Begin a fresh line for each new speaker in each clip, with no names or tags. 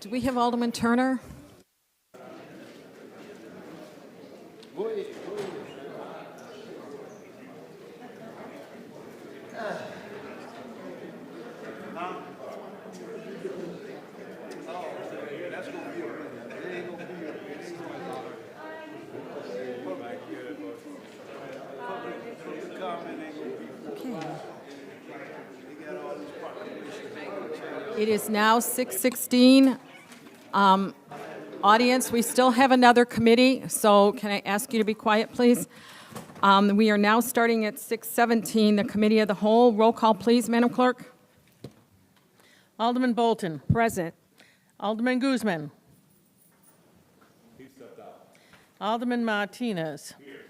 Do we have Alderman Turner? It is now 6:16. Audience, we still have another committee, so can I ask you to be quiet, please? We are now starting at 6:17, the Committee of the Whole. Roll call, please, Madam Clerk.
Alderman Bolton.
Present.
Alderman Guzman. He stepped out. Alderman Martinez. Here.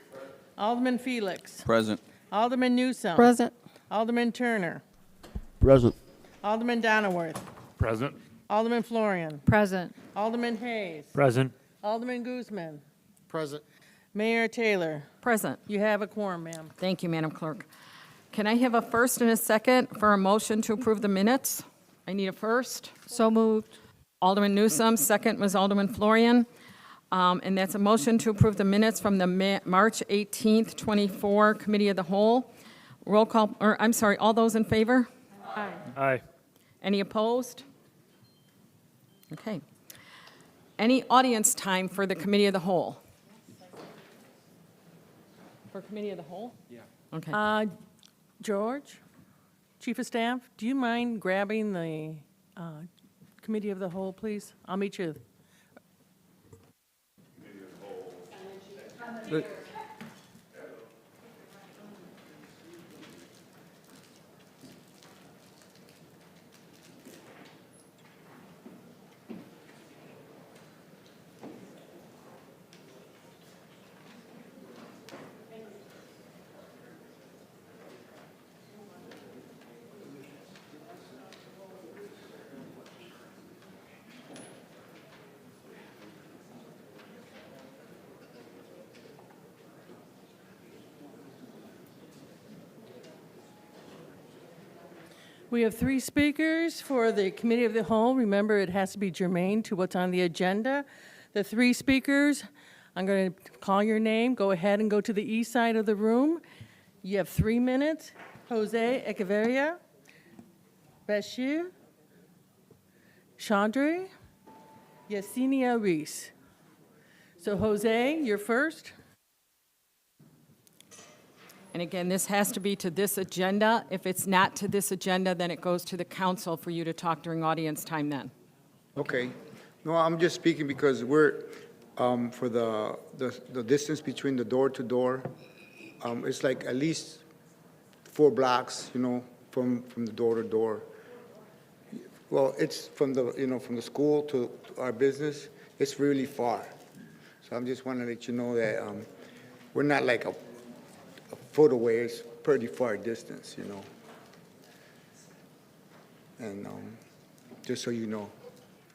Alderman Felix.
Present.
Alderman Newsome.
Present.
Alderman Turner.
Present.
Alderman Donnerworth.
Present.
Alderman Florian.
Present.
Alderman Hayes.
Present.
Alderman Guzman.
Present.
Mayor Taylor.
Present.
You have a quorum, ma'am.
Thank you, Madam Clerk. Can I have a first and a second for a motion to approve the minutes? I need a first.
So moved.
Alderman Newsome, second was Alderman Florian. And that's a motion to approve the minutes from the March 18th, 24 Committee of the Whole. Roll call, or I'm sorry, all those in favor?
Aye.
Aye.
Any opposed? Okay. Any audience time for the Committee of the Whole? For Committee of the Whole? Yeah. Okay.
George, Chief of Staff, do you mind grabbing the Committee of the Whole, please? I'll meet you. We have 3 speakers for the Committee of the Whole. Remember, it has to be germane to what's on the agenda. The 3 speakers, I'm going to call your name. Go ahead and go to the east side of the room. You have 3 minutes. Jose Echeverria, Bashir, Chandra, Yesenia Reese. So Jose, you're first.
And again, this has to be to this agenda. If it's not to this agenda, then it goes to the council for you to talk during audience time then.
Okay. No, I'm just speaking because we're, for the distance between the door to door, it's like at least 4 blocks, from the door to door. Well, it's from from the school to our business, it's really far. So I'm just wanting to let you know that we're not like a foot away, it's pretty far distance, And just so you know.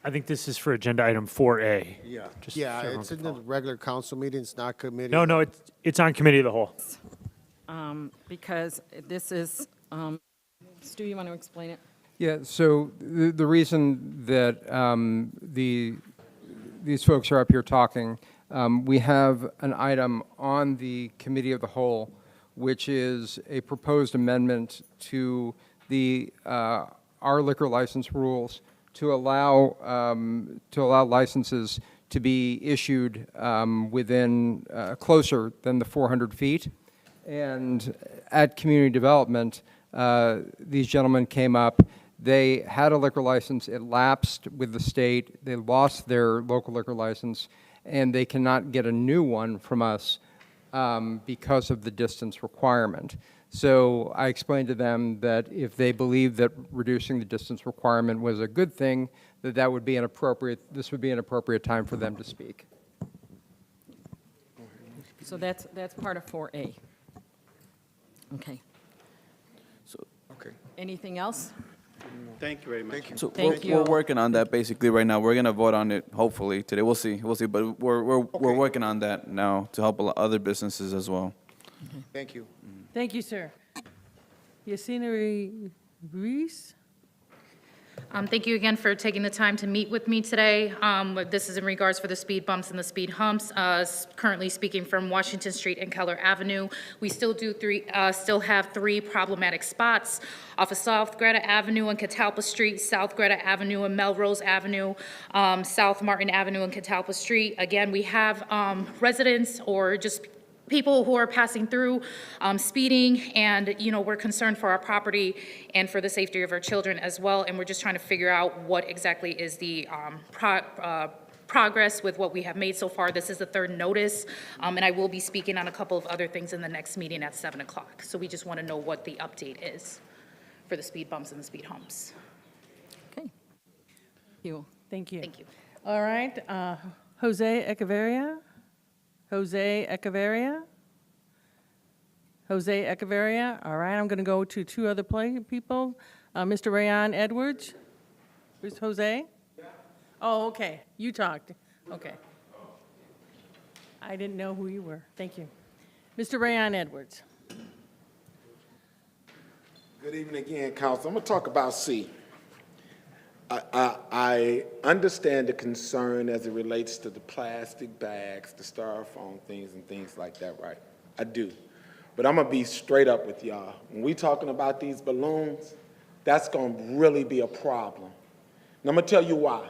I think this is for agenda item 4A.
Yeah.
Just
Yeah,
so
it's in the
everyone
regular council meeting, it's not committee.
No, it's on committee of the whole.
Because this is, Stu, you want to explain it?
Yeah, so the reason that these folks are up here talking, we have an item on the Committee of the Whole, which is a proposed amendment to the our liquor license rules to allow licenses to be issued within closer than the 400 feet. And at community development, these gentlemen came up. They had a liquor license. It lapsed with the state. They lost their local liquor license, and they cannot get a new one from us because of the distance requirement. So I explained to them that if they believed that reducing the distance requirement was a good thing, that would be this would be an appropriate time for them to speak.
So that's part of 4A. Okay.
Okay.
Anything else?
Thank you very much.
Thank you.
So
Thank
we're
you.
working on that basically right now. We're gonna vote on it hopefully today. We'll see. But we're working on that now to help other businesses as well.
Thank you.
Thank you, sir. Yesenia Reese?
Thank you again for taking the time to meet with me today. This is in regards for the speed bumps and the speed humps. Currently speaking from Washington Street and Keller Avenue, we still have three problematic spots off of South Greta Avenue and Catalpa Street, South Greta Avenue and Melrose Avenue, South Martin Avenue and Catalpa Street. Again, we have residents or just people who are passing through, speeding, and, we're concerned for our property and for the safety of our children as well, and we're just trying to figure out what exactly is the progress with what we have made so far. This is the third notice, and I will be speaking on a couple of other things in the next meeting at 7 o'clock. So we just want to know what the update is for the speed bumps and the speed humps.
Okay. You.
Thank you.
Thank you.
All right, Jose Echeverria? Jose Echeverria? Jose Echeverria, all right, I'm going to go to two other people. Mr. Rayon Edwards? Where's Jose? Oh, okay, you talked, okay. I didn't know who you were, thank you. Mr. Rayon Edwards?
Good evening again, Council. I'm going to talk about C. I understand the concern as it relates to the plastic bags, the styrofoam things and things like that, right? I do. But I'm going to be straight up with y'all. When we talking about these balloons, that's going to really be a problem. And I'm going to tell you why.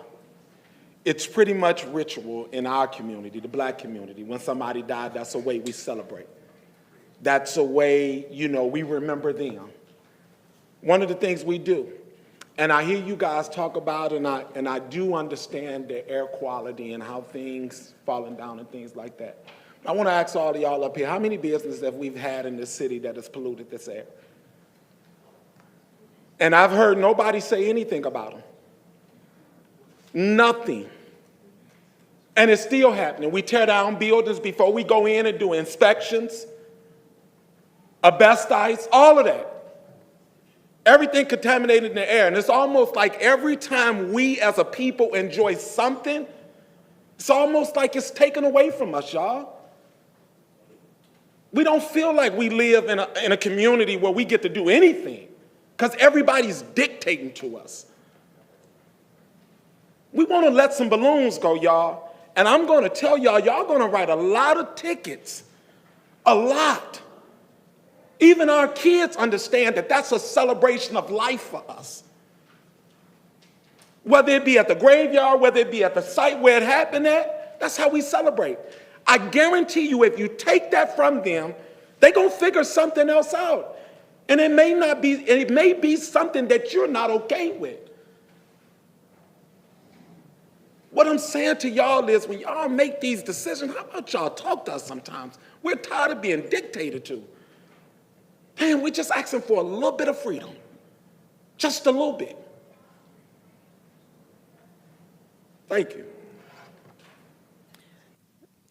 It's pretty much ritual in our community, the black community. When somebody died, that's a way we celebrate. That's a way, we remember them. One of the things we do. And I hear you guys talk about, and I do understand the air quality and how things falling down and things like that. I want to ask all of y'all up here, how many businesses have we had in this city that has polluted this air? And I've heard nobody say anything about them. Nothing. And it's still happening. We tear down buildings before we go in and do inspections, asbestos, all of that. Everything contaminated in the air. And it's almost like every time we as a people enjoy something, it's almost like it's taken away from us, y'all. We don't feel like we live in a community where we get to do anything because everybody's dictating to us. We want to let some balloons go, y'all. And I'm going to tell y'all going to write a lot of tickets, a lot. Even our kids understand that that's a celebration of life for us. Whether it be at the graveyard, whether it be at the site where it happened at, that's how we celebrate. I guarantee you if you take that from them, they're going to figure something else out. And it may be something that you're not okay with. What I'm saying to y'all is when y'all make these decisions, how about y'all talk to us sometimes? We're tired of being dictated to. Man, we're just asking for a little bit of freedom. Just a little bit. Thank you.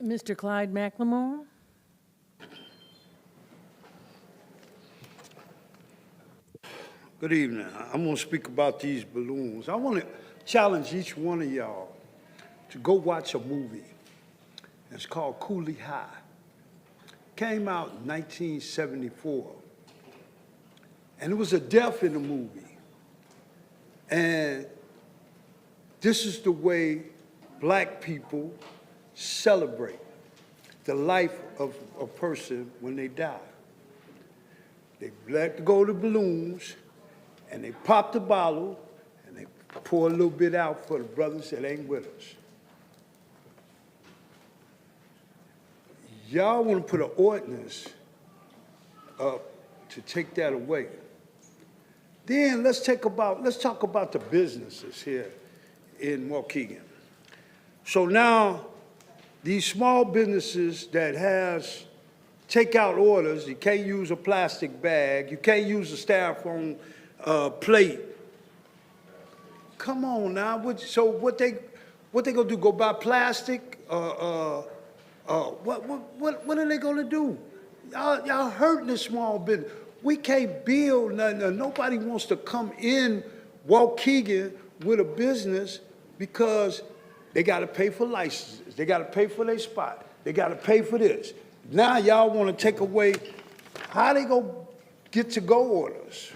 Mr. Clyde McLemore?
Good evening. I'm going to speak about these balloons. I want to challenge each one of y'all to go watch a movie. It's called Cooley High. Came out in 1974. And it was a death in the movie. And this is the way black people celebrate the life of a person when they die. They let go the balloons, and they pop the bottle, and they pour a little bit out for the brothers that ain't with us. Y'all want to put an ordinance up to take that away. Then let's talk about the businesses here in Waukegan. So now, these small businesses that has takeout orders, you can't use a plastic bag, you can't use a styrofoam plate. Come on now, what they gonna do? Go buy plastic? What are they gonna do? Y'all hurting the small business. We can't build nothing. Nobody wants to come in Waukegan with a business because they got to pay for licenses. They got to pay for their spot. They got to pay for this. Now y'all want to take away, how they going to get to-go orders?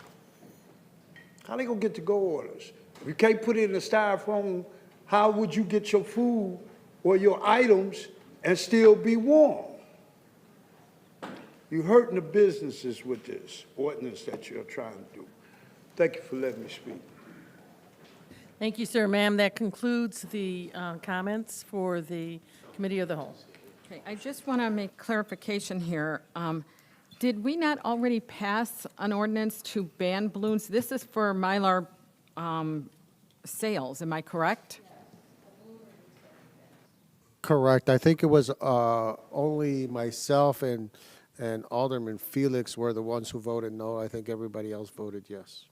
How they going to get to-go orders? You can't put it in the styrofoam. How would you get your food or your items and still be warm? You're hurting the businesses with this ordinance that you're trying to do. Thank you for letting me speak.
Thank you, sir. Ma'am, that concludes the comments for the Committee of the Whole.
Okay, I just want to make clarification here. Did we not already pass an ordinance to ban balloons? This is for Mylar sales, am I correct?
Correct. I think it was only myself and Alderman Felix were the ones who voted no. I think everybody else voted yes.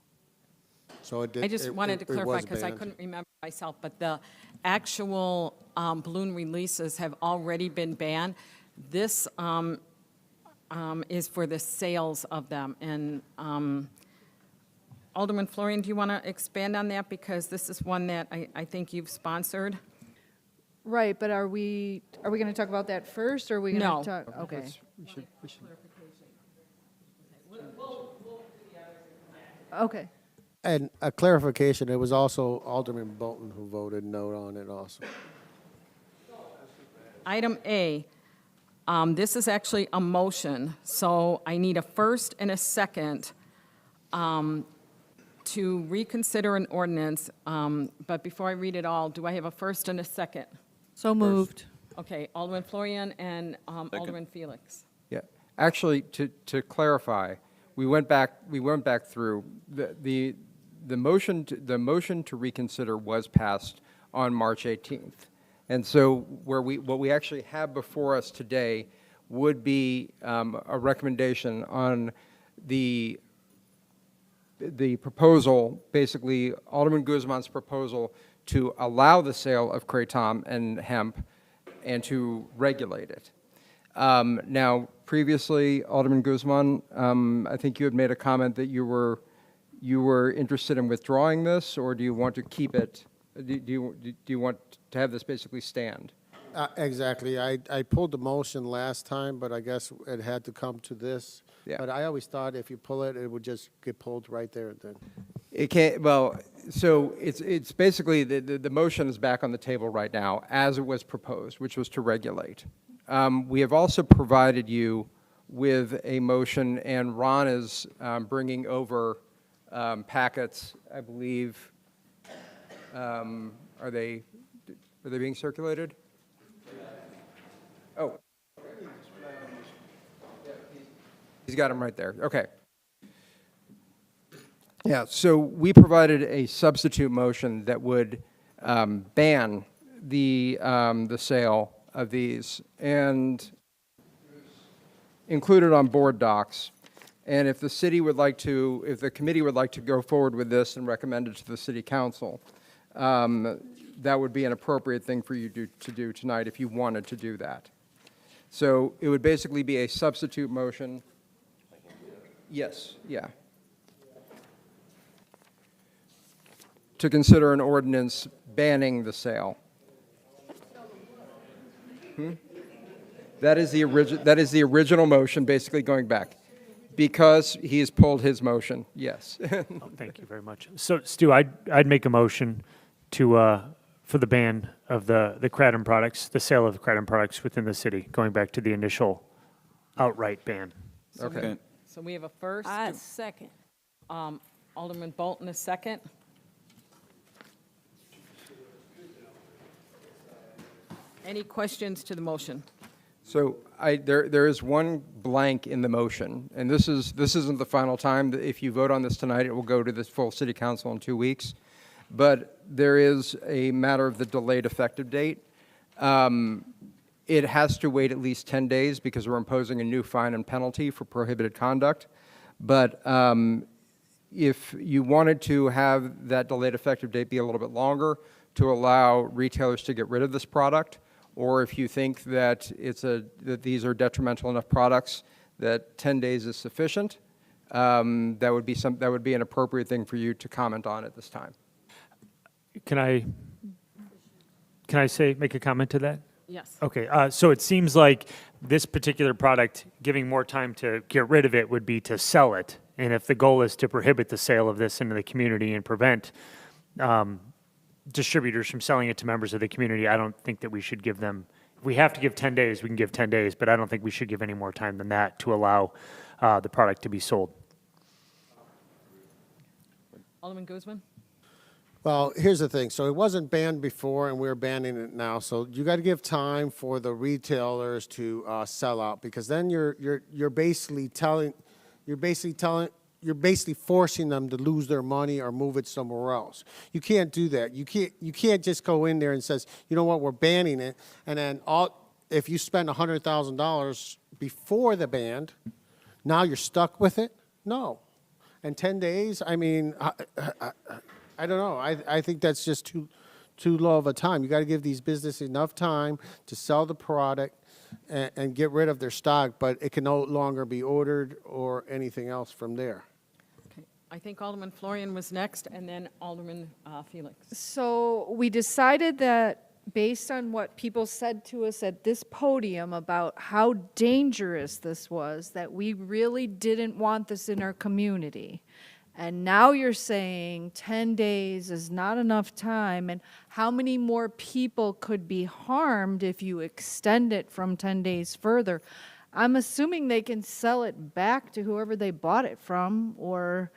So it did.
I just wanted to
it
clarify
was
because I
banned.
couldn't remember myself, but the actual balloon releases have already been banned. This is for the sales of them. And Alderman Florian, do you want to expand on that? Because this is one that I think you've sponsored.
Right, but are we going to talk about that first, or are we going
No.
to talk? Okay.
We should.
Okay.
And a clarification, it was also Alderman Bolton who voted no on it also.
Item A, this is actually a motion, so I need a first and a second to reconsider an ordinance. But before I read it all, do I have a first and a second?
So moved.
Okay, Alderman Florian and Alderman Felix.
Yeah, actually, to clarify, we went back through, the motion to reconsider was passed on March 18th. And so what we actually have before us today would be a recommendation on the proposal, basically Alderman Guzman's proposal to allow the sale of kratom and hemp and to regulate it. Now, previously, Alderman Guzman, I think you had made a comment that you were interested in withdrawing this, or do you want to keep it? Do you want to have this basically stand?
Exactly. I pulled the motion last time, but I guess it had to come to this.
Yeah.
But I always thought if you pull it, it would just get pulled right there and then.
It can't, well, so it's basically, the motion is back on the table right now as it was proposed, which was to regulate. We have also provided you with a motion, and Ron is bringing over packets, I believe. Are they being circulated? Oh. He's got them right there. Okay. Yeah, so we provided a substitute motion that would ban the sale of these and include it on board docs. And if the city would like to, if the committee would like to go forward with this and recommend it to the city council, that would be an appropriate thing for you to do tonight if you wanted to do that. So it would basically be a substitute motion. Yes, yeah. To consider an ordinance banning the sale. That is the original motion, basically going back. Because he has pulled his motion, yes.
Oh, thank you very much. So, Stu, I'd make a motion to, for the ban of the kratom products, the sale of kratom products within the city, going back to the initial outright ban.
Okay.
So we have a first.
Second.
Alderman Bolton, a second. Any questions to the motion?
So there is one blank in the motion, and this isn't the final time. If you vote on this tonight, it will go to the full city council in 2 weeks. But there is a matter of the delayed effective date. It has to wait at least 10 days because we're imposing a new fine and penalty for prohibited conduct. But if you wanted to have that delayed effective date be a little bit longer to allow retailers to get rid of this product, or if you think that that these are detrimental enough products that 10 days is sufficient, that would be an appropriate thing for you to comment on at this time.
Can I make a comment to that?
Yes.
Okay, so it seems like this particular product, giving more time to get rid of it would be to sell it. And if the goal is to prohibit the sale of this into the community and prevent distributors from selling it to members of the community, I don't think that we should give them, if we have to give 10 days, we can give 10 days, but I don't think we should give any more time than that to allow the product to be sold.
Alderman Guzman?
Well, here's the thing. So it wasn't banned before, and we're banning it now. So you got to give time for the retailers to sell out, because then you're basically forcing them to lose their money or move it somewhere else. You can't do that. You can't just go in there and says, you know what, we're banning it, and then if you spend $100,000 before the ban, now you're stuck with it. No. And 10 days, I mean, I don't know. I think that's just too low of a time. You got to give these businesses enough time to sell the product and get rid of their stock, but it can no longer be ordered or anything else from there.
Okay. I think Alderman Florian was next, and then Alderman Felix.
So we decided that based on what people said to us at this podium about how dangerous this was, that we really didn't want this in our community. And now you're saying 10 days is not enough time, and how many more people could be harmed if you extend it from 10 days further? I'm assuming they can sell it back to whoever they bought it from or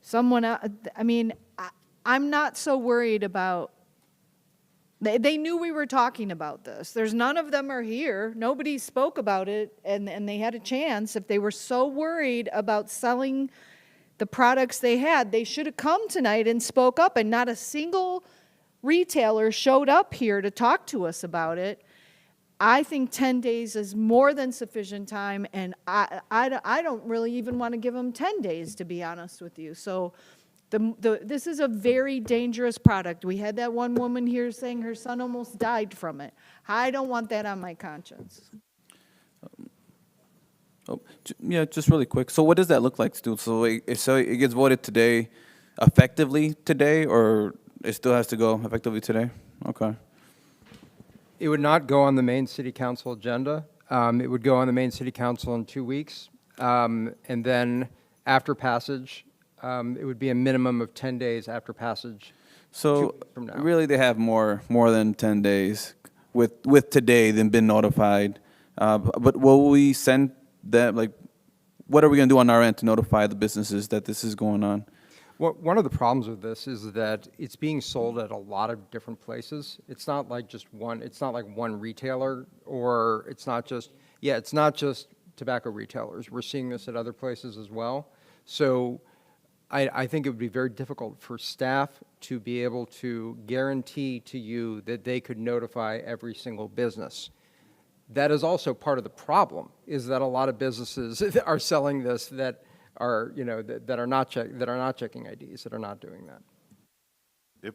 someone else. I mean, I'm not so worried about. They knew we were talking about this. There's none of them are here. Nobody spoke about it, and they had a chance. If they were so worried about selling the products they had, they should have come tonight and spoke up, and not a single retailer showed up here to talk to us about it. I think 10 days is more than sufficient time, and I don't really even want to give them 10 days, to be honest with you. So this is a very dangerous product. We had that one woman here saying her son almost died from it. I don't want that on my conscience.
Yeah, just really quick. So what does that look like, Stu? So it gets voted today, effectively today, or it still has to go effectively today? Okay.
It would not go on the main city council agenda. It would go on the main city council in 2 weeks. And then after passage, it would be a minimum of 10 days after passage.
So
from now.
really they have more than 10 days with today than been notified. But will we send that, like, what are we going to do on our end to notify the businesses that this is going on?
Well, one of the problems with this is that it's being sold at a lot of different places. It's not like just one, it's not like one retailer, or it's not just tobacco retailers. We're seeing this at other places as well. So I think it would be very difficult for staff to be able to guarantee to you that they could notify every single business. That is also part of the problem, is that a lot of businesses are selling this that are, that are not checking IDs, that are not doing that.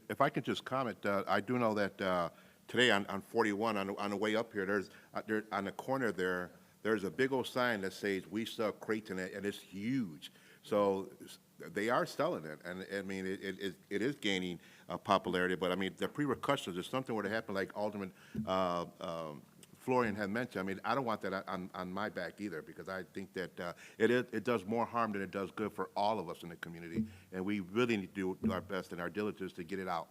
If I could just comment, I do know that today on 41, on the way up here, there's on the corner there's a big old sign that says "We sell Creighton," and it's huge. So they are selling it, and I mean it is gaining popularity. But I mean the repercussions, if something were to happen, like Alderman Florian had mentioned, I mean, I don't want that on my back either, because I think that it does more harm than it does good for all of us in the community, and we really need to do our best and our diligence to get it out,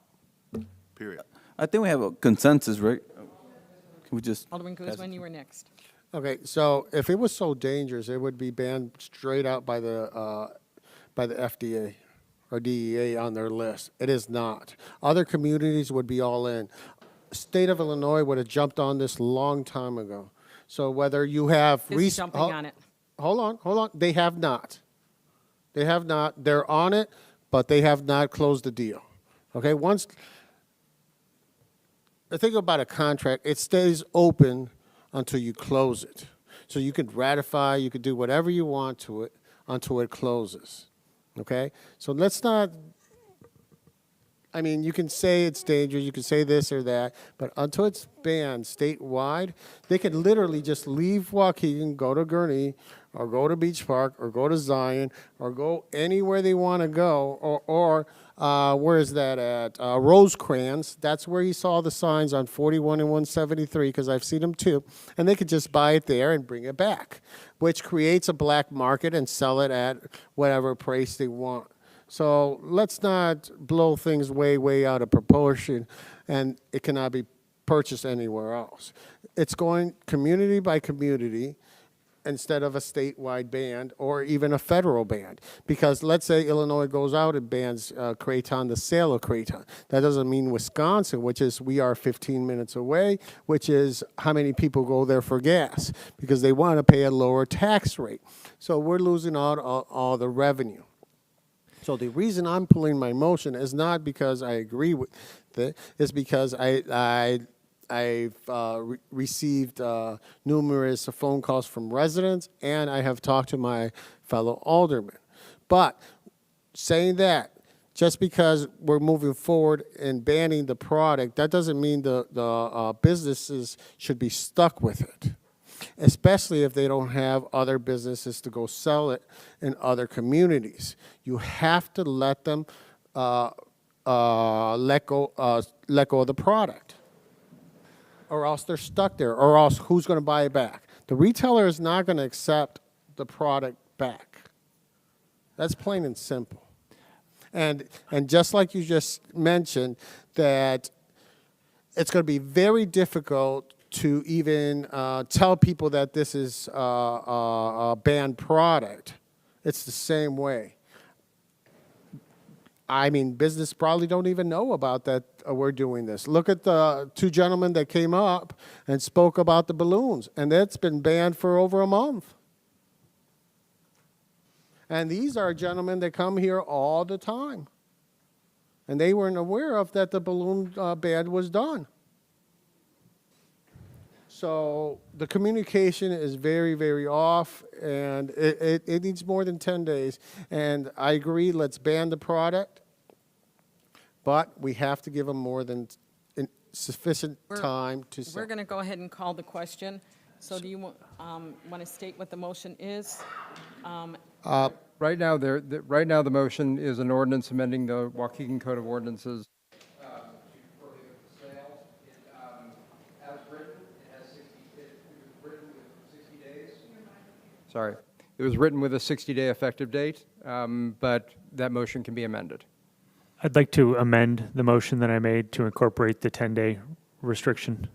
period.
I think we have a consensus, right? Can we just...
Alderman Guzman, you were next.
Okay, so if it was so dangerous, it would be banned straight out by the FDA or DEA on their list. It is not. Other communities would be all in. State of Illinois would have jumped on this long time ago. So whether you have...
Is jumping on it.
Hold on. They have not. They're on it, but they have not closed the deal. Okay, once... The thing about a contract, it stays open until you close it. So you can ratify, you can do whatever you want to it until it closes. Okay? So let's not... I mean, you can say it's dangerous, you can say this or that, but until it's banned statewide, they can literally just leave Waukegan, go to Gurnee, or go to Beach Park, or go to Zion, or go anywhere they want to go, or where is that at? Rosecrans. That's where you saw the signs on 41 and 173, because I've seen them too. And they could just buy it there and bring it back, which creates a black market and sell it at whatever price they want. So let's not blow things way, way out of proportion, and it cannot be purchased anywhere else. It's going community by community instead of a statewide ban or even a federal ban. Because let's say Illinois goes out and bans Kraton, the sale of Kraton. That doesn't mean Wisconsin, which is we are 15 minutes away, which is how many people go there for gas, because they want to pay a lower tax rate. So we're losing out all the revenue. So the reason I'm pulling my motion is not because I agree with it, it's because I've received numerous phone calls from residents, and I have talked to my fellow aldermen. But saying that, just because we're moving forward and banning the product, that doesn't mean the businesses should be stuck with it, especially if they don't have other businesses to go sell it in other communities. You have to let them let go of the product, or else they're stuck there, or else who's going to buy it back? The retailer is not going to accept the product back. That's plain and simple. And just like you just mentioned, that it's going to be very difficult to even tell people that this is a banned product. It's the same way. I mean, business probably don't even know about that we're doing this. Look at the two gentlemen that came up and spoke about the balloons, and that's been banned for over a month. And these are gentlemen that come here all the time, and they weren't aware of that the balloon ban was done. So the communication is very, very off, and it needs more than 10 days. And I agree, let's ban the product, but we have to give them more than sufficient time to sell.
We're going to go ahead and call the question. So do you want to state what the motion is?
Right now, right now, the motion is an ordinance amending the Waukegan Code of Ordinances to prohibit the sale. As written, it has 60, it was written with 60 days. Sorry. It was written with a 60-day effective date, but that motion can be amended.
I'd like to amend the motion that I made to incorporate the 10-day restriction.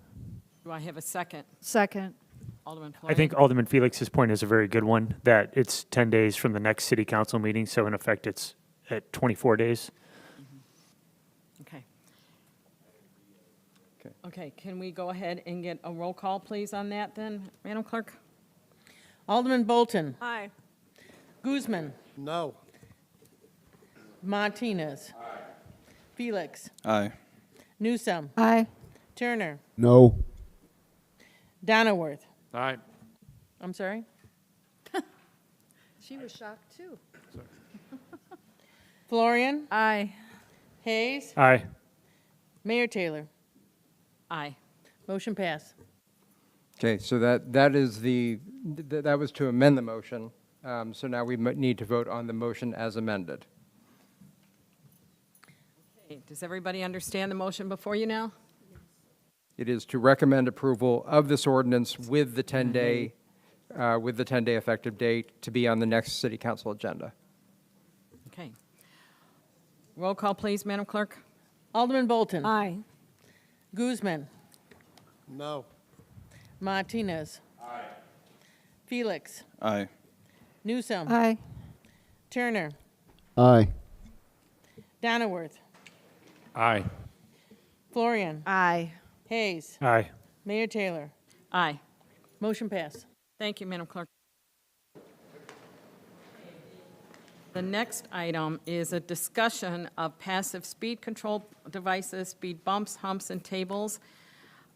Do I have a second?
Second.
Alderman Florian?
I think Alderman Felix's point is a very good one, that it's 10 days from the next city council meeting, so in effect, it's at 24 days.
Okay.
Okay.
Okay, can we go ahead and get a roll call, please, on that then, Madam Clerk?
Alderman Bolton.
Aye.
Guzman.
No.
Martinez. Felix.
Aye.
Newsome.
Aye.
Turner.
No.
Donnerworth.
Aye.
I'm sorry?
She was shocked, too.
Florian.
Aye.
Hayes.
Aye.
Mayor Taylor.
Aye.
Motion pass.
Okay, so that is that was to amend the motion. So now we need to vote on the motion as amended.
Okay, does everybody understand the motion before you now?
It is to recommend approval of this ordinance with the 10-day effective date to be on the next city council agenda.
Okay. Roll call, please, Madam Clerk.
Alderman Bolton.
Aye.
Guzman.
No.
Martinez. Felix.
Aye.
Newsome.
Aye.
Turner.
Aye.
Donnerworth.
Aye.
Florian.
Aye.
Hayes.
Aye.
Mayor Taylor.
Aye.
Motion pass.
Thank you, Madam Clerk. The next item is a discussion of passive speed control devices, speed bumps, humps, and tables.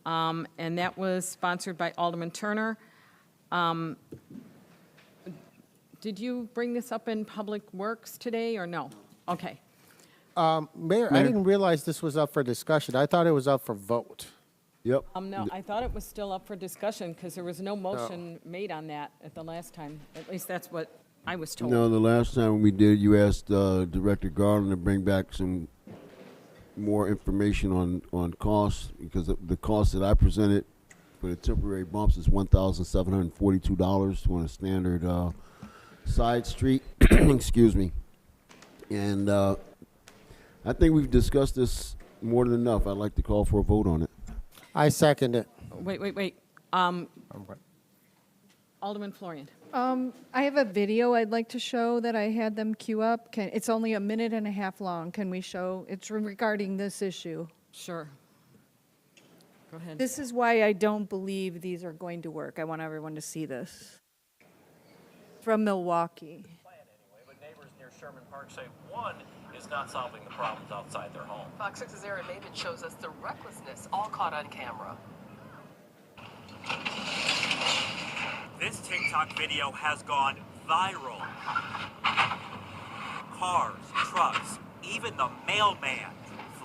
And that was sponsored by Alderman Turner. Did you bring this up in Public Works today, or no? Okay.
Mayor, I didn't realize this was up for discussion. I thought it was up for vote.
Yep.
No, I thought it was still up for discussion because there was no motion made on that at the last time. At least that's what I was told.
No, the last time we did, you asked Director Garland to bring back some more information on costs, because the cost that I presented for the temporary bumps is $1,742 on a standard side street. Excuse me. And I think we've discussed this more than enough. I'd like to call for a vote on it.
I second it.
Wait. Alderman Florian.
I have a video I'd like to show that I had them queue up. It's only a minute and a half long. Can we show? It's regarding this issue.
Sure. Go ahead.
This is why I don't believe these are going to work. I want everyone to see this. From Milwaukee.
But neighbors near Sherman Park say one is not solving the problems outside their home.
Fox 6's Aaron Maven shows us the recklessness all caught on camera.
This TikTok video has gone viral. Cars, trucks, even the mailman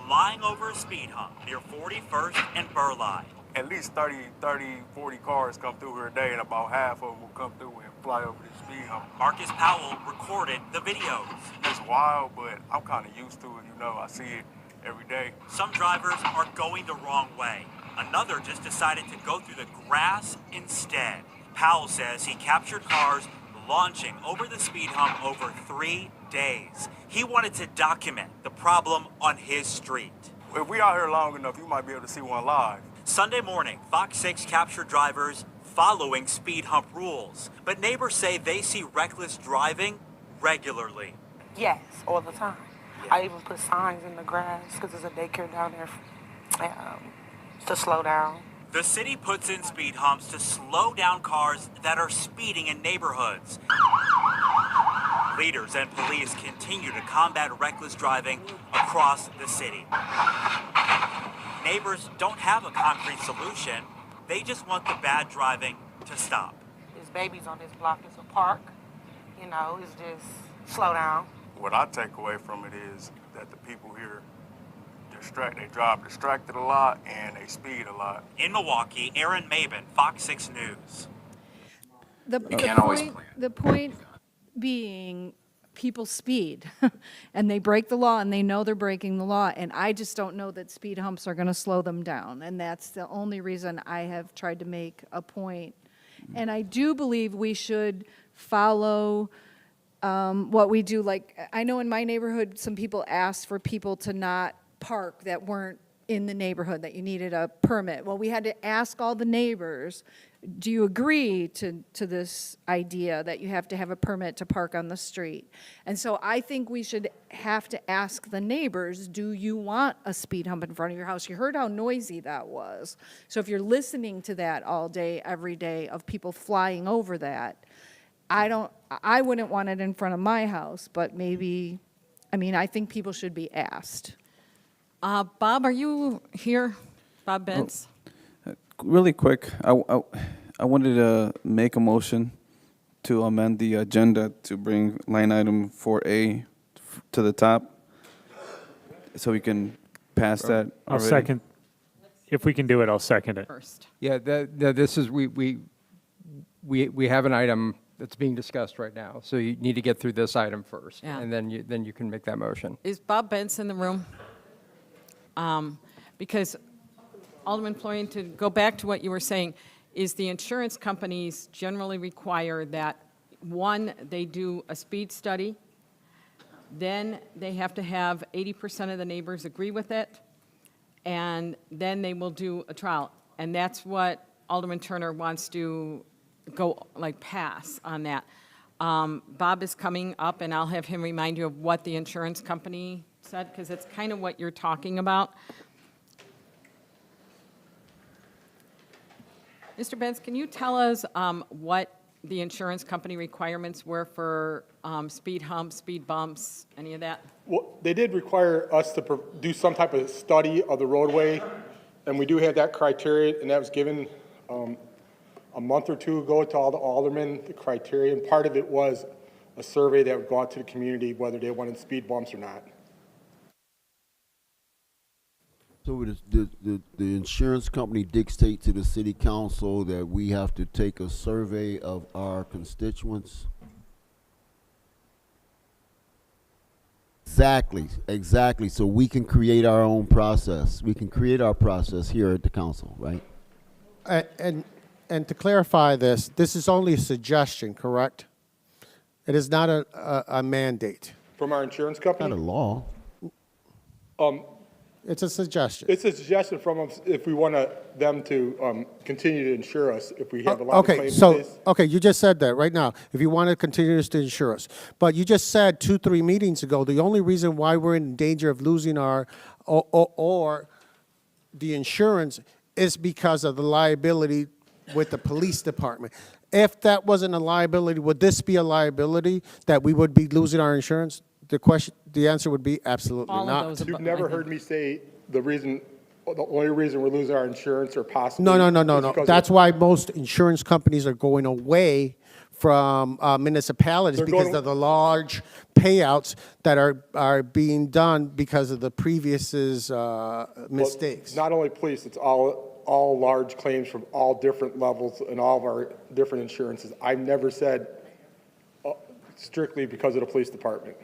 flying over a speed hump near 41st and Burleigh.
At least 40 cars come through here a day, and about half of them will come through and fly over the speed hump.
Marcus Powell recorded the videos.
It's wild, but I'm kind of used to it, you know. I see it every day.
Some drivers are going the wrong way. Another just decided to go through the grass instead. Powell says he captured cars launching over the speed hump over 3 days. He wanted to document the problem on his street.
If we out here long enough, you might be able to see one live.
Sunday morning, Fox 6 captured drivers following speed hump rules. But neighbors say they see reckless driving regularly.
Yes, all the time. I even put signs in the grass because there's a daycare down there to slow down.
The city puts in speed humps to slow down cars that are speeding in neighborhoods. Leaders and police continue to combat reckless driving across the city. Neighbors don't have a concrete solution. They just want the bad driving to stop.
There's babies on this block. It's a park. You know, it's just slow down.
What I take away from it is that the people here they drive distracted a lot and they speed a lot.
In Milwaukee, Aaron Maben, Fox 6 News.
The point being, people speed, and they break the law, and they know they're breaking the law, and I just don't know that speed humps are going to slow them down, and that's the only reason I have tried to make a point. And I do believe we should follow what we do. Like, I know in my neighborhood, some people asked for people to not park that weren't in the neighborhood, that you needed a permit. Well, we had to ask all the neighbors, do you agree to this idea that you have to have a permit to park on the street? And so I think we should have to ask the neighbors, do you want a speed hump in front of your house? You heard how noisy that was. So if you're listening to that all day, every day, of people flying over that, I wouldn't want it in front of my house, but maybe, I think people should be asked.
Bob, are you here? Bob Benz?
Really quick, I wanted to make a motion to amend the agenda to bring line item 4A to the top, so we can pass that
I'll
already.
second. If we can do it, I'll second it.
First.
Yeah, this is, we have an item that's being discussed right now, so you need to get through this item first,
Yeah.
and then you can make that motion.
Is Bob Benz in the room? Because Alderman Florian, to go back to what you were saying, is the insurance companies generally require that, one, they do a speed study, then they have to have 80% of the neighbors agree with it, and then they will do a trial. And that's what Alderman Turner wants to go, pass on that. Bob is coming up, and I'll have him remind you of what the insurance company said, because it's kind of what you're talking about. Mr. Benz, can you tell us what the insurance company requirements were for speed humps, speed bumps, any of that?
Well, they did require us to do some type of study of the roadway, and we do have that criteria, and that was given a month or two ago to all the aldermen, the criteria, and part of it was a survey that would go out to the community whether they wanted speed bumps or not.
So the insurance company dictate to the city council that we have to take a survey of our constituents? Exactly. So we can create our own process. We can create our process here at the council, right?
And to clarify this is only a suggestion, correct? It is not a mandate.
from our insurance
Not a
company.
law.
It's a suggestion.
It's a suggestion from us if we want them to continue to insure us if we have a lot of
Okay,
claims.
so,
This-
okay, you just said that right now, if you want to continue to insure us. But you just said 2-3 meetings ago, the only reason why we're in danger of losing our, or the insurance is because of the liability with the police department. If that wasn't a liability, would this be a liability that we would be losing our insurance? The answer would be absolutely
All of
not.
those
You've never heard me say the only reason we're losing our insurance or possibly.
No.
is because of-
That's why most insurance companies are going away from municipalities
They're
because
going-
of the large payouts that are being done because of the previous mistakes.
Not only police, it's all large claims from all different levels and all of our different insurances. I've never said strictly because of the police department.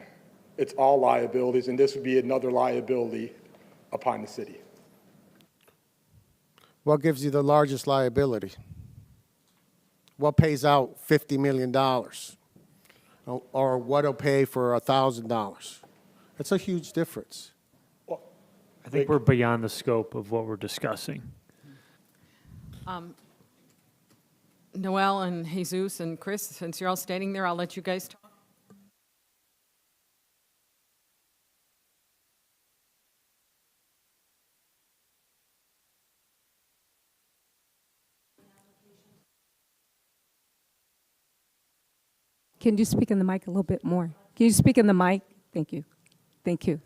It's all liabilities, and this would be another liability upon the city.
What gives you the largest liability? What pays out $50 million? Or what'll pay for $1,000? It's a huge difference.
I think we're beyond the scope of what we're discussing.
Noel and Jesus and Chris, since you're all standing there, I'll let you guys talk.
Can you speak in the mic a little bit more? Can you speak in the mic? Thank you. Thank you.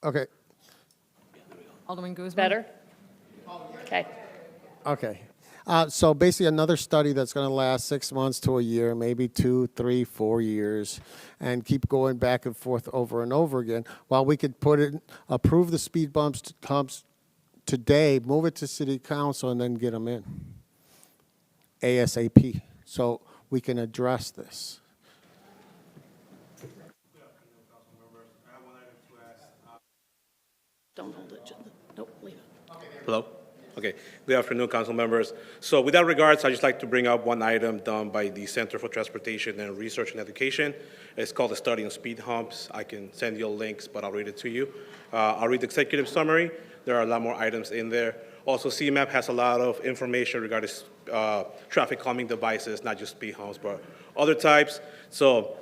Okay,
Alderman Guzman?
Better? Okay.
okay. So basically another study that's going to last 6 months to a year, maybe 2, 3, 4 years, and keep going back and forth over and over again, while we could approve the speed bumps today, move it to city council, and then get them in ASAP, so we can address this.
Don't hold it. Nope, leave it.
Hello? Okay. Good afternoon, council members. So with that regards, I'd just like to bring up one item done by the Center for Transportation and Research and Education. It's called the Study on Speed Humps. I can send you links, but I'll read it to you. I'll read the executive summary. There are a lot more items in there. Also, CMAP has a lot of information regarding traffic calming devices, not just speed humps, but other types. So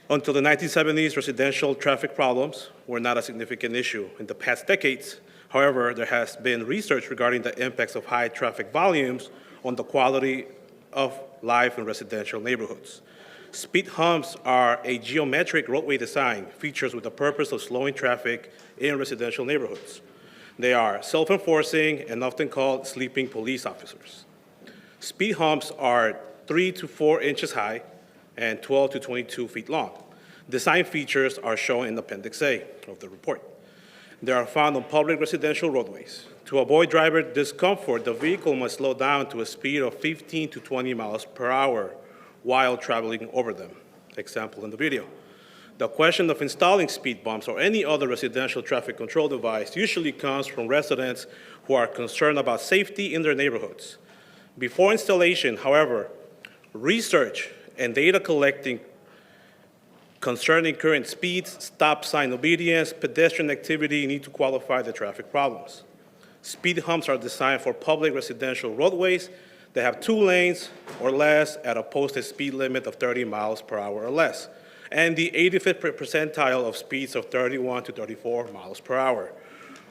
until the 1970s, residential traffic problems were not a significant issue. In the past decades, however, there has been research regarding the impacts of high traffic volumes on the quality of life in residential neighborhoods. Speed humps are a geometric roadway design features with the purpose of slowing traffic in residential neighborhoods. They are self-enforcing and often called sleeping police officers. Speed humps are 3 to 4 inches high and 12 to 22 feet long. Design features are shown in Appendix A of the report. They are found on public residential roadways. To avoid driver discomfort, the vehicle must slow down to a speed of 15 to 20 miles per hour while traveling over them. Example in the video. The question of installing speed bumps or any other residential traffic control device usually comes from residents who are concerned about safety in their neighborhoods. Before installation, however, research and data collecting concerning current speeds, stop sign obedience, pedestrian activity need to qualify the traffic problems. Speed humps are designed for public residential roadways that have 2 lanes or less at a posted speed limit of 30 miles per hour or less, and the 85th percentile of speeds of 31 to 34 miles per hour.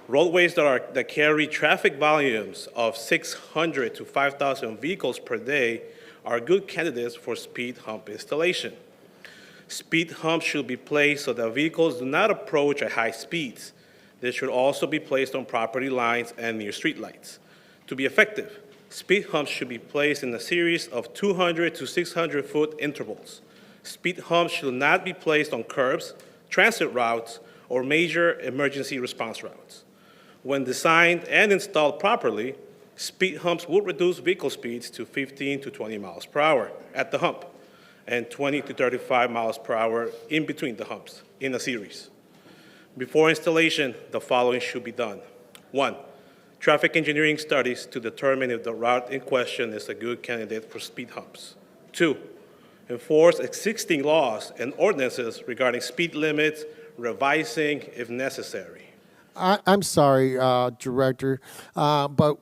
Roadways that carry traffic volumes of 600 to 5,000 vehicles per day are good candidates for speed hump installation. Speed humps should be placed so that vehicles do not approach at high speeds. They should also be placed on property lines and near streetlights. To be effective, speed humps should be placed in a series of 200 to 600 foot intervals. Speed humps should not be placed on curbs, transit routes, or major emergency response routes. When designed and installed properly, speed humps will reduce vehicle speeds to 15 to 20 miles per hour at the hump and 20 to 35 miles per hour in between the humps in a series. Before installation, the following should be done. 1, traffic engineering studies to determine if the route in question is a good candidate for speed humps. 2, enforce existing laws and ordinances regarding speed limits, revising if necessary.
I'm sorry, Director, but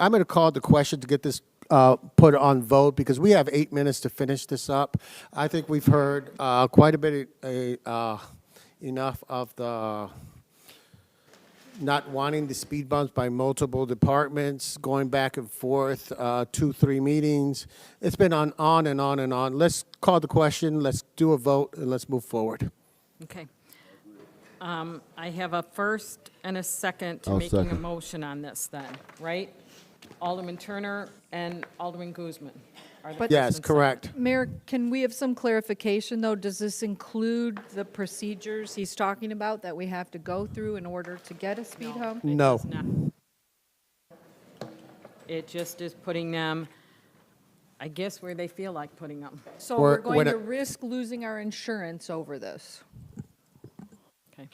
I'm going to call the question to get this put on vote because we have 8 minutes to finish this up. I think we've heard quite a bit, enough of the not wanting the speed bumps by multiple departments, going back and forth, 2, 3 meetings. It's been on and on and on. Let's call the question, let's do a vote, and let's move forward.
Okay. I have a first and a second to
I'll
making a
second.
motion on this then, right? Alderman Turner and Alderman Guzman. are the first
Yes,
and
correct.
Mayor, can we have some clarification, though? Does this include the procedures he's talking about that we have to go through in order to get a speed hump?
No.
It just is putting them, I guess, where they feel like putting them.
So
Or
we're going
when
to
it-
risk losing our insurance over this.
Okay.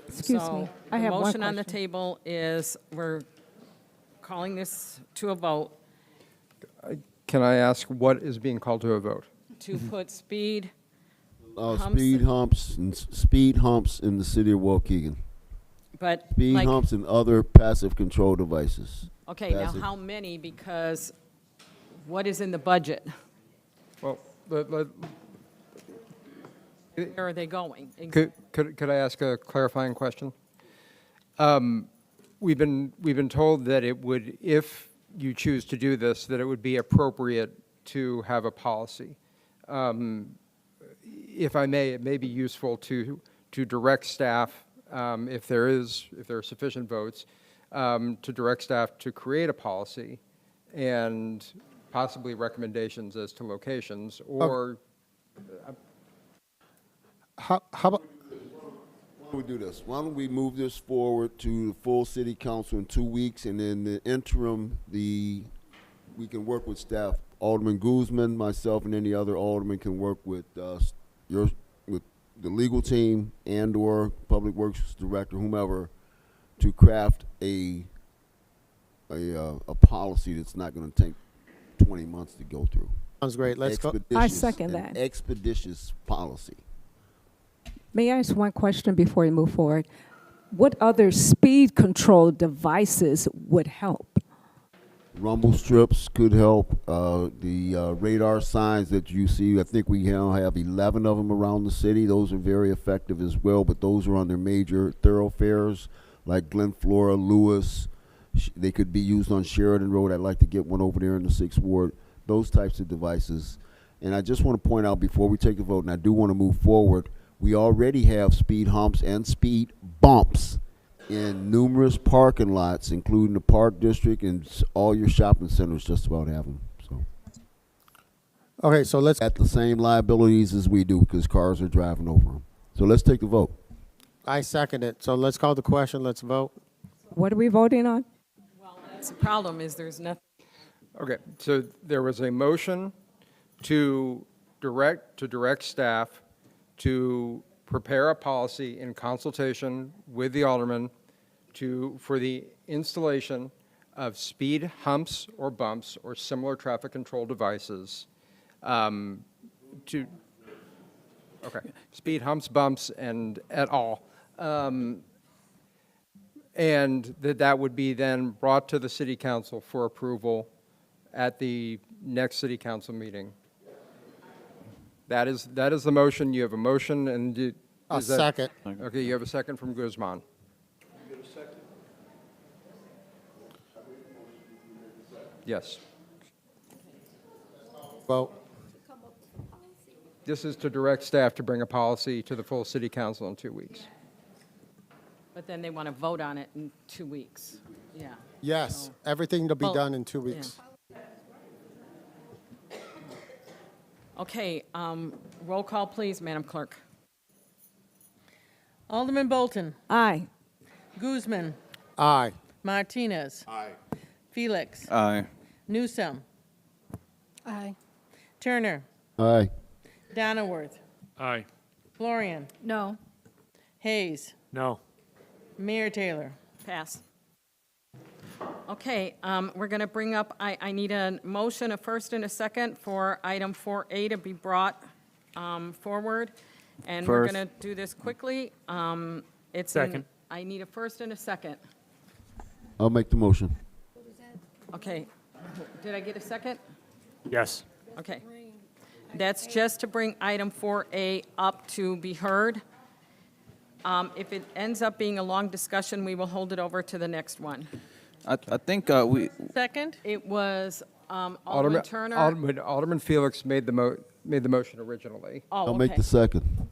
Excuse
So
me, I have one
The motion on the
question.
table is, we're calling this to a vote
Can I ask what is being called to a vote?
to put speed,
Speed humps and speed humps in the city of Waukegan.
but
Speed
like,
humps and other passive control devices.
okay, now
Passive-
how many? Because what is in the budget?
Well,
Where are they going?
could I ask a clarifying question? We've been told that it would, if you choose to do this, that it would be appropriate to have a policy. If I may, it may be useful to direct staff, if there are sufficient votes, to direct staff to create a policy and possibly recommendations as to locations, or
How about,
Why don't we do this? Why don't we move this forward to the full city council in 2 weeks, and in the interim, we can work with staff. Alderman Guzman, myself, and any other alderman can work with with the legal team and/or Public Works Director, whomever, to craft a policy that's not going to take 20 months to go through.
sounds great, let's go.
I second
An
that.
expeditious policy.
May I ask one question before we move forward? What other speed control devices would help?
Rumble strips could help. The radar signs that you see, I think we now have 11 of them around the city. Those are very effective as well, but those are on their major thoroughfares like Glen Flora, Lewis. They could be used on Sheridan Road. I'd like to get one over there in the 6th Ward. Those types of devices. And I just want to point out before we take the vote, and I do want to move forward, we already have speed humps and speed bumps in numerous parking lots, including the Park District, and all your shopping centers just about have them. So,
Okay, so let's,
at the same liabilities as we do because cars are driving over them. So let's take the vote.
I second it, so let's call the question, let's vote.
What are we voting on?
That's the problem, is there's nothing.
Okay, so there was a motion to direct staff to prepare a policy in consultation with the aldermen for the installation of speed humps or bumps or similar traffic control devices speed humps, bumps, and et al. And that would be then brought to the city council for approval at the next city council meeting. That is the motion. You have a motion, and
A second.
Okay, you have a second from Guzman. Yes.
Vote.
This is to direct staff to bring a policy to the full city council in 2 weeks.
But then they want to vote on it in 2 weeks. Yeah.
Yes, everything to be
Well,
done in 2 weeks.
Okay, roll call, please, Madam Clerk.
Alderman Bolton.
Aye.
Guzman.
Aye.
Martinez.
Aye.
Felix.
Aye.
Newsome.
Aye.
Turner.
Aye.
Donnerworth.
Aye.
Florian.
No.
Hayes.
No.
Mayor Taylor.
Pass. Okay, we're going to bring up, I need a motion, a first and a second, for item 4A to be brought forward. And we're
First.
going to do this quickly.
Second.
I need a first and a second.
I'll make the motion.
Okay. Did I get a second?
Yes.
Okay. That's just to bring item 4A up to be heard. If it ends up being a long discussion, we will hold it over to the next one.
I think we,
Second.
It was Alderman Turner.
Alderman Felix made the motion originally.
Oh,
I'll make
okay.
the second.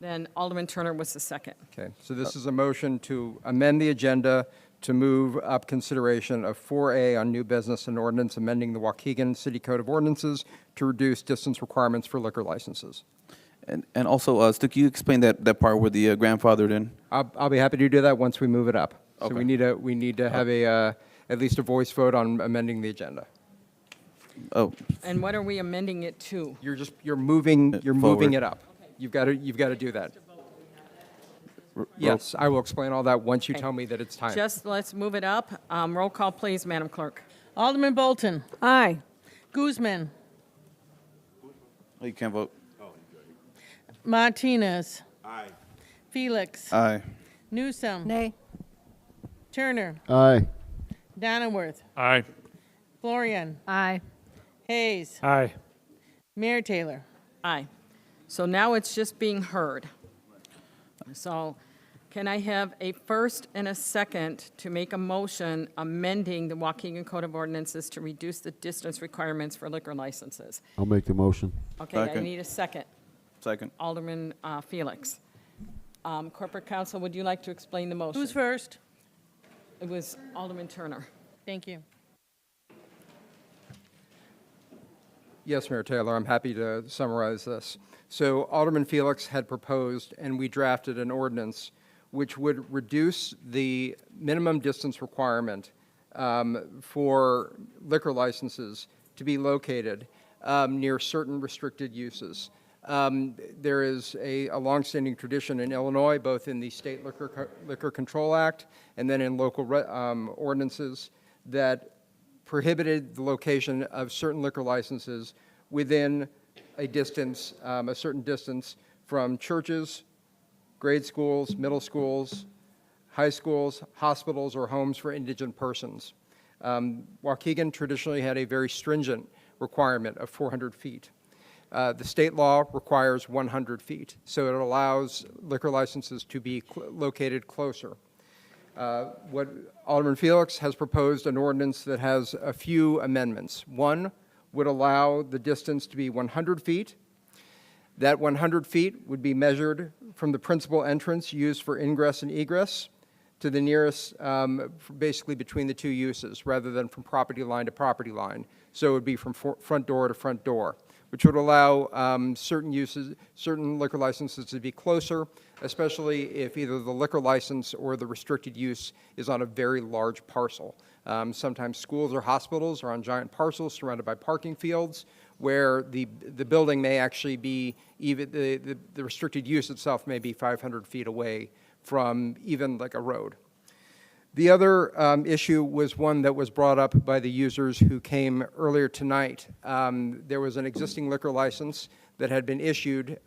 Then Alderman Turner was the second.
Okay, so this is a motion to amend the agenda to move up consideration of 4A on new business and ordinance amending the Waukegan City Code of Ordinances to reduce distance requirements for liquor licenses.
and also, Stu, can you explain that part where the grandfathered in?
I'll be happy to do that once we move it up. So
Okay.
we need to have at least a voice vote on amending the agenda.
Oh,
And what are we amending it to?
You're moving
Forward.
it up. You've got to do that. Yes, I will explain all that once you tell me that it's time.
Just let's move it up. Roll call, please, Madam Clerk.
Alderman Bolton.
Aye.
Guzman.
oh, you can't vote.
Martinez.
Aye.
Felix.
Aye.
Newsome.
Nay.
Turner.
Aye.
Donnerworth.
Aye.
Florian.
Aye.
Hayes.
Aye.
Mayor Taylor.
Aye. So now it's just being heard. So can I have a first and a second to make a motion amending the Waukegan Code of Ordinances to reduce the distance requirements for liquor licenses?
I'll make the motion.
Okay, I
Second.
need a second.
Second.
Alderman Felix. Corporate Counsel, would you like to explain the motion?
Who's first?
It was Alderman Turner.
Thank you.
Yes, Mayor Taylor, I'm happy to summarize this. So Alderman Felix had proposed, and we drafted an ordinance which would reduce the minimum distance requirement for liquor licenses to be located near certain restricted uses. There is a longstanding tradition in Illinois, both in the State Liquor Control Act and then in local ordinances, that prohibited the location of certain liquor licenses within a distance, a certain distance from churches, grade schools, middle schools, high schools, hospitals, or homes for indigent persons. Waukegan traditionally had a very stringent requirement of 400 feet. The state law requires 100 feet, so it allows liquor licenses to be located closer. What Alderman Felix has proposed an ordinance that has a few amendments. One would allow the distance to be 100 feet. That 100 feet would be measured from the principal entrance used for ingress and egress to the nearest, basically between the two uses, rather than from property line to property line. So it would be from front door to front door, which would allow certain liquor licenses to be closer, especially if either the liquor license or the restricted use is on a very large parcel. Sometimes schools or hospitals are on giant parcels surrounded by parking fields where the building may actually be, even the restricted use itself may be 500 feet away from even like a road. The other issue was one that was brought up by the users who came earlier tonight. There was an existing liquor license that had been issued.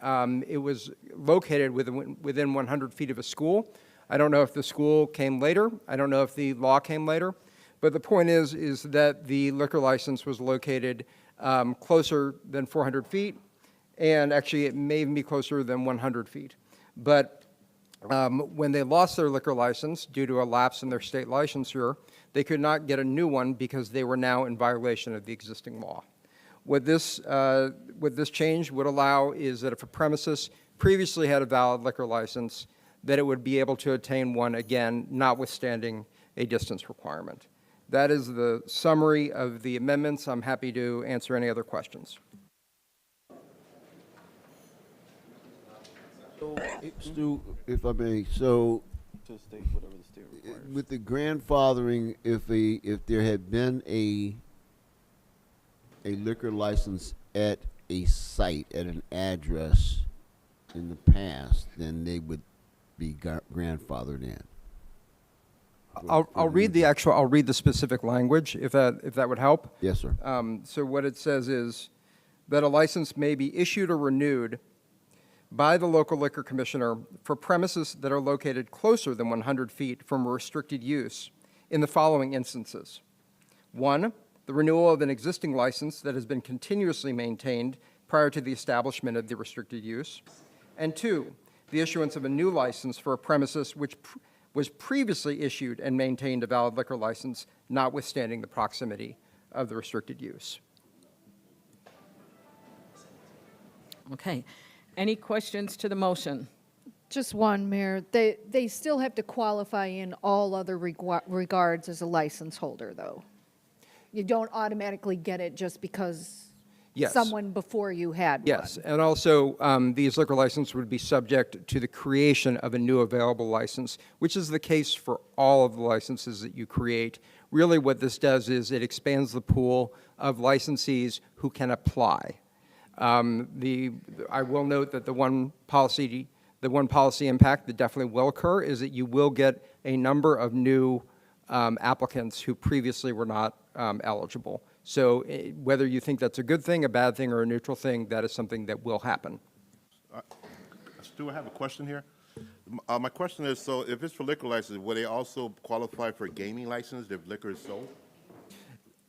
It was located within 100 feet of a school. I don't know if the school came later. I don't know if the law came later. But the point is that the liquor license was located closer than 400 feet, and actually it may even be closer than 100 feet. But when they lost their liquor license due to a lapse in their state licensure, they could not get a new one because they were now in violation of the existing law. What this change would allow is that if a premises previously had a valid liquor license, that it would be able to obtain one again, notwithstanding a distance requirement. That is the summary of the amendments. I'm happy to answer any other questions.
Stu, if I may, so
To state whatever the state requires.
with the grandfathering, if there had been a liquor license at a site, at an address in the past, then they would be grandfathered in.
I'll read the specific language if that would help.
Yes, sir.
So what it says is that a license may be issued or renewed by the local liquor commissioner for premises that are located closer than 100 feet from a restricted use in the following instances. 1, the renewal of an existing license that has been continuously maintained prior to the establishment of the restricted use. And 2, the issuance of a new license for a premises which was previously issued and maintained a valid liquor license, notwithstanding the proximity of the restricted use.
Okay. Any questions to the motion?
Just one, Mayor. They still have to qualify in all other regards as a license holder, though. You don't automatically get it just because
Yes.
someone before you had one.
Yes, and also these liquor licenses would be subject to the creation of a new available license, which is the case for all of the licenses that you create. Really what this does is it expands the pool of licensees who can apply. I will note that the one policy impact that definitely will occur is that you will get a number of new applicants who previously were not eligible. So whether you think that's a good thing, a bad thing, or a neutral thing, that is something that will happen.
Stu, I have a question here. My question is, so if it's for liquor license, will they also qualify for gaming license if liquor is sold?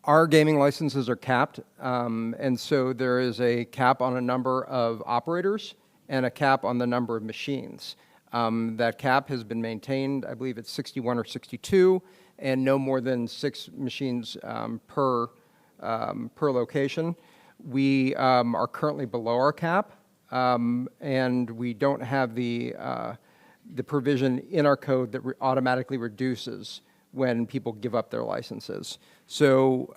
Our gaming licenses are capped, and so there is a cap on a number of operators and a cap on the number of machines. That cap has been maintained, I believe it's 61 or 62, and no more than 6 machines per location. We are currently below our cap, and we don't have the provision in our code that automatically reduces when people give up their licenses. So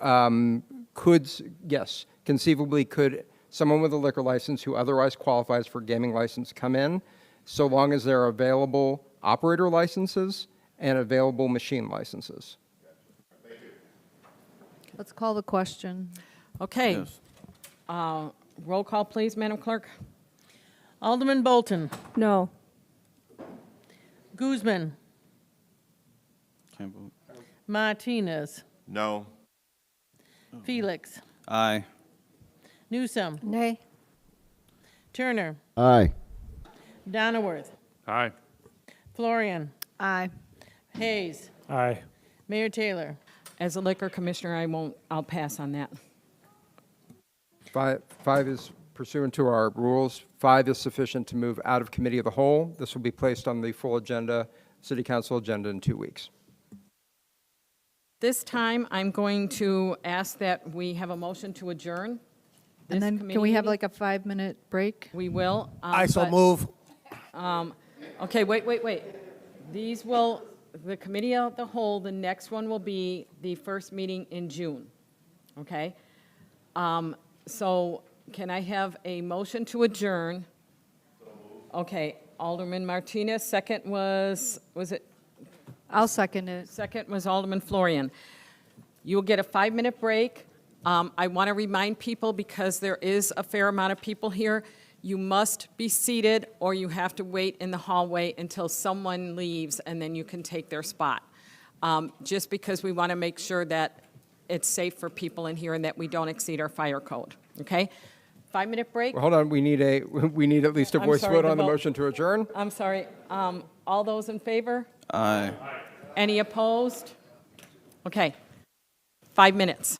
yes, conceivably could someone with a liquor license who otherwise qualifies for a gaming license come in, so long as there are available operator licenses and available machine licenses.
Let's call the question.
Okay.
Yes.
Roll call, please, Madam Clerk.
Alderman Bolton.
No.
Guzman.
Can't vote.
Martinez.
No.
Felix.
Aye.
Newsom.
Nay.
Turner.
Aye.
Donnerworth.
Aye.
Florian.
Aye.
Hayes.
Aye.
Mayor Taylor.
As a liquor commissioner, I'll pass on that.
5 is pursuant to our rules. 5 is sufficient to move out of committee of the whole. This will be placed on the full agenda, city council agenda in 2 weeks.
This time, I'm going to ask that we have a motion to adjourn.
And then can we have like a 5-minute break?
We will.
I so
but-
move.
Okay, wait. These will, the committee of the whole, the next one will be the first meeting in June, okay? So can I have a motion to adjourn? Okay, Alderman Martinez, second was it?
I'll second it.
Second was Alderman Florian. You will get a 5-minute break. I want to remind people, because there is a fair amount of people here, you must be seated or you have to wait in the hallway until someone leaves and then you can take their spot. just because we want to make sure that it's safe for people in here and that we don't exceed our fire code, okay? 5-minute break?
Well, hold on, we need at least a
I'm
voice
sorry,
vote
the
on the
vote.
motion to adjourn.
I'm sorry. All those in favor?
Aye.
Any opposed? Okay. 5 minutes.